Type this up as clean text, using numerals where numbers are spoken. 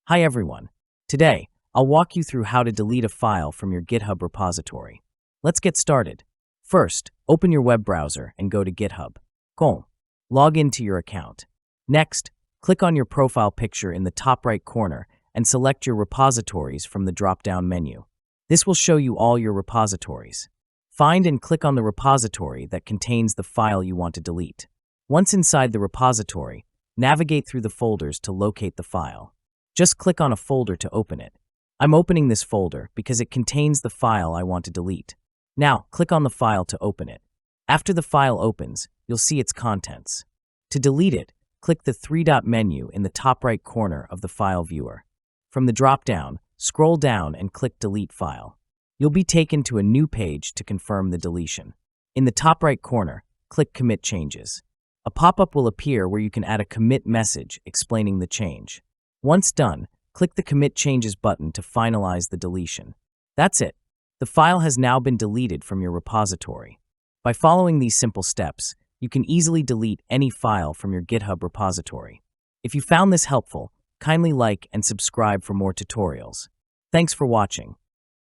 Hi everyone. Today, I'll walk you through how to delete a file from your GitHub repository. Let's get started. First, open your web browser and go to GitHub. Log into your account. Next, click on your profile picture in the top right corner and select your repositories from the drop-down menu. This will show you all your repositories. Find and click on the repository that contains the file you want to delete. Once inside the repository, navigate through the folders to locate the file. Just click on a folder to open it. I'm opening this folder because it contains the file I want to delete. Now, click on the file to open it. After the file opens, you'll see its contents. To delete it, click the three-dot menu in the top right corner of the file viewer. From the drop-down, scroll down and click Delete File. You'll be taken to a new page to confirm the deletion. In the top right corner, click Commit Changes. A pop-up will appear where you can add a commit message explaining the change. Once done, click the Commit Changes button to finalize the deletion. That's it. The file has now been deleted from your repository. By following these simple steps, you can easily delete any file from your GitHub repository. If you found this helpful, kindly like and subscribe for more tutorials. Thanks for watching.